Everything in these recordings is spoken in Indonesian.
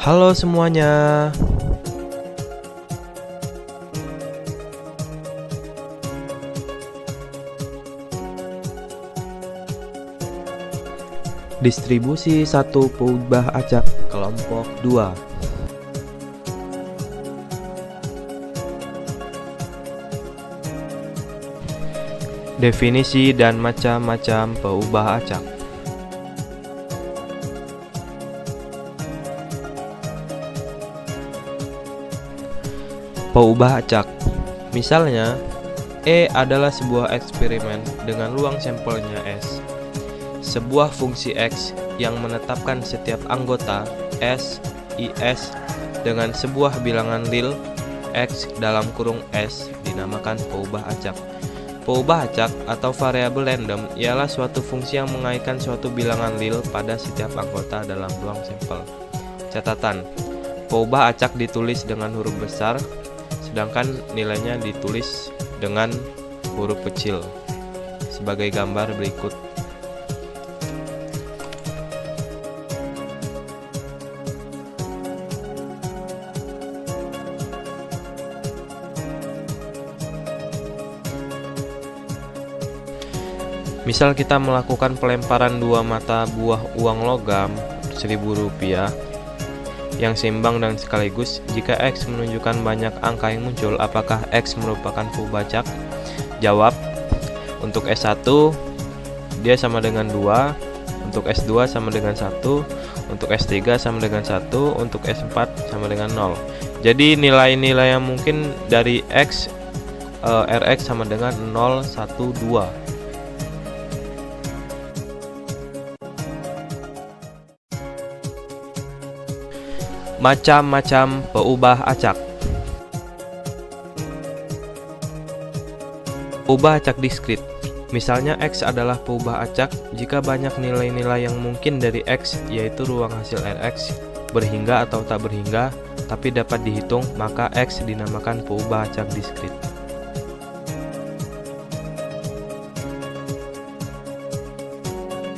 Halo semuanya. Distribusi satu peubah acak kelompok 2. Definisi dan macam-macam peubah acak. Peubah acak. Misalnya, E adalah sebuah eksperimen dengan ruang sampelnya S. Sebuah fungsi X yang menetapkan setiap anggota S, IS dengan sebuah bilangan real X dalam kurung S dinamakan peubah acak. Peubah acak atau variabel random ialah suatu fungsi yang mengaitkan suatu bilangan real pada setiap anggota dalam ruang sampel. Catatan, peubah acak ditulis dengan huruf besar, sedangkan nilainya ditulis dengan huruf kecil sebagai gambar berikut. Misal kita melakukan pelemparan dua mata buah uang logam Rp1.000 yang seimbang dan sekaligus. Jika X menunjukkan banyak angka yang muncul, apakah X merupakan peubah acak? Jawab, untuk S1 dia sama dengan 2, untuk S2 sama dengan 1, untuk S3 sama dengan 1, untuk S4 sama dengan 0. Jadi nilai-nilai yang mungkin dari X Rx sama dengan 0, 1, 2. Macam-macam peubah acak. Peubah acak diskrit. Misalnya X adalah peubah acak jika banyak nilai-nilai yang mungkin dari X, yaitu ruang hasil Rx berhingga atau tak berhingga, tapi dapat dihitung, maka X dinamakan peubah acak diskrit.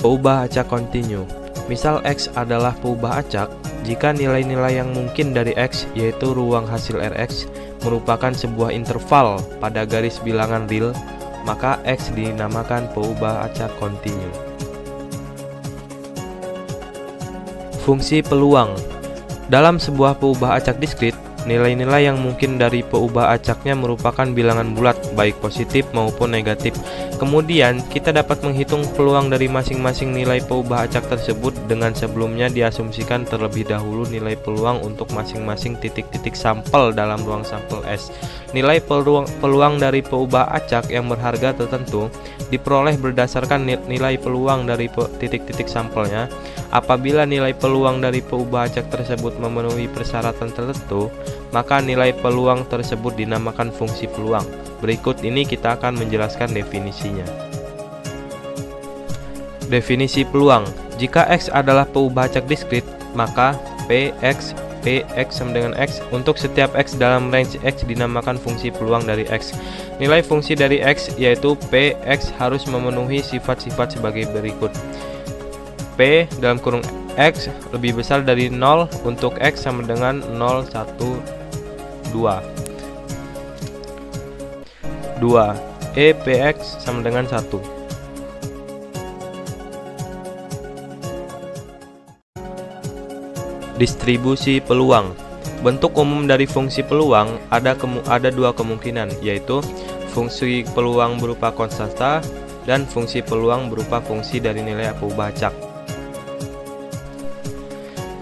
Peubah acak kontinu. Misal X adalah peubah acak jika nilai-nilai yang mungkin dari X, yaitu ruang hasil Rx, merupakan sebuah interval pada garis bilangan real, maka X dinamakan peubah acak kontinu. Fungsi peluang. Dalam sebuah peubah acak diskrit, nilai-nilai yang mungkin dari peubah acaknya merupakan bilangan bulat, baik positif maupun negatif. Kemudian, kita dapat menghitung peluang dari masing-masing nilai peubah acak tersebut dengan sebelumnya diasumsikan terlebih dahulu nilai peluang untuk masing-masing titik-titik sampel dalam ruang sampel S. Nilai peluang dari peubah acak yang berharga tertentu diperoleh berdasarkan nilai peluang dari titik-titik sampelnya. Apabila nilai peluang dari peubah acak tersebut memenuhi persyaratan tertentu, maka nilai peluang tersebut dinamakan fungsi peluang. Berikut ini kita akan menjelaskan definisinya. Definisi peluang. Jika X adalah peubah acak diskrit, maka Px sama dengan X untuk setiap X dalam range X dinamakan fungsi peluang dari X. Nilai fungsi dari X yaitu Px harus memenuhi sifat-sifat sebagai berikut. P dalam kurung X lebih besar dari 0 untuk X sama dengan 0, 1, 2. 2. Px sama dengan 1. Distribusi peluang. Bentuk umum dari fungsi peluang ada dua kemungkinan, yaitu fungsi peluang berupa konstanta dan fungsi peluang berupa fungsi dari nilai peubah acak.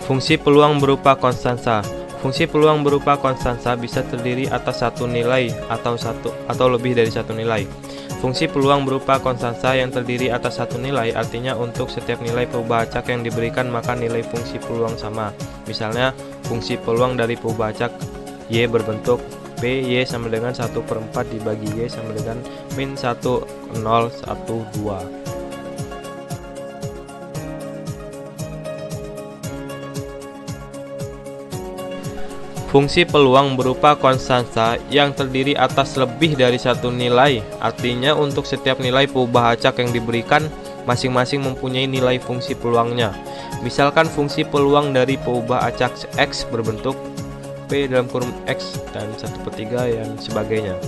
Fungsi peluang berupa konstanta. Fungsi peluang berupa konstanta bisa terdiri atas satu nilai atau lebih dari satu nilai. Fungsi peluang berupa konstanta yang terdiri atas satu nilai artinya untuk setiap nilai peubah acak yang diberikan maka nilai fungsi peluang sama. Misalnya, fungsi peluang dari peubah acak Y berbentuk P Y sama dengan 1/4 dibagi Y sama dengan min 1, 0, 1, 2. Fungsi peluang berupa konstanta yang terdiri atas lebih dari satu nilai, artinya untuk setiap nilai peubah acak yang diberikan, masing-masing mempunyai nilai fungsi peluangnya. Misalkan fungsi peluang dari peubah acak X berbentuk P dalam kurung X dan 1/3 dan sebagainya.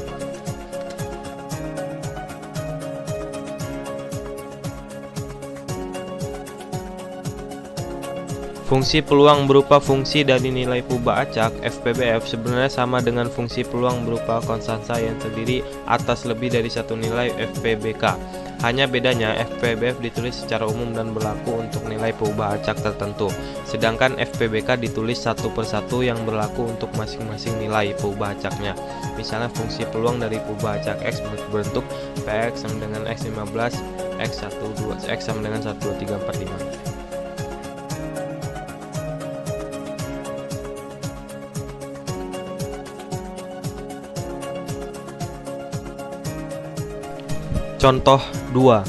Fungsi peluang berupa fungsi dari nilai peubah acak FPBF sebenarnya sama dengan fungsi peluang berupa konstansa yang terdiri atas lebih dari satu nilai FPBK. Hanya bedanya FPBF ditulis secara umum dan berlaku untuk nilai peubah acak tertentu, sedangkan FPBK ditulis satu persatu yang berlaku untuk masing-masing nilai peubah acaknya. Misalnya fungsi peluang dari peubah acak X berbentuk Px sama dengan X15, X12, X sama dengan 1, 2, 3, 4, 5. Contoh 2.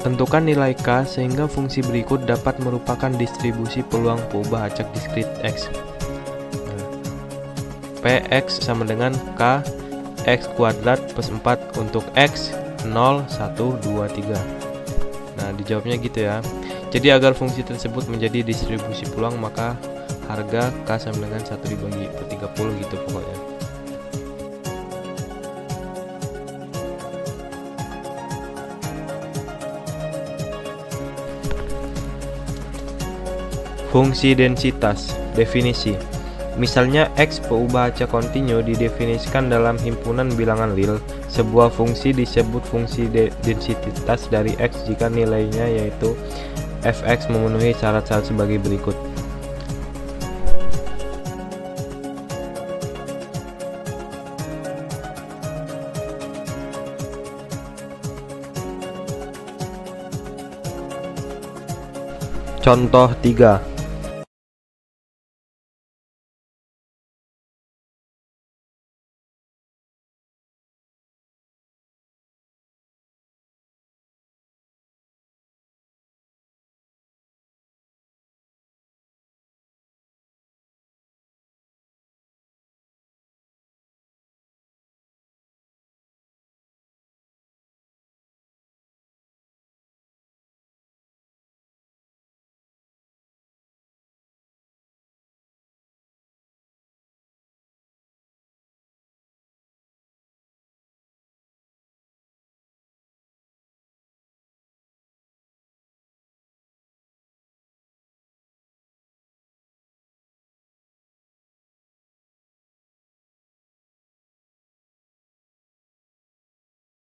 Tentukan nilai K sehingga fungsi berikut dapat merupakan distribusi peluang peubah acak diskrit X. Px sama dengan K X kuadrat plus 4 untuk X 0, 1, 2, 3. Nah, dijawabnya gitu ya. Jadi agar fungsi tersebut menjadi distribusi peluang, maka harga K sama dengan 1 dibagi per 30 gitu pokoknya. Fungsi densitas. Definisi. Misalnya X peubah acak kontinu didefinisikan dalam himpunan bilangan Liouville. Sebuah fungsi disebut fungsi densitas dari X jika nilainya yaitu fx memenuhi syarat-syarat sebagai berikut. Contoh 3.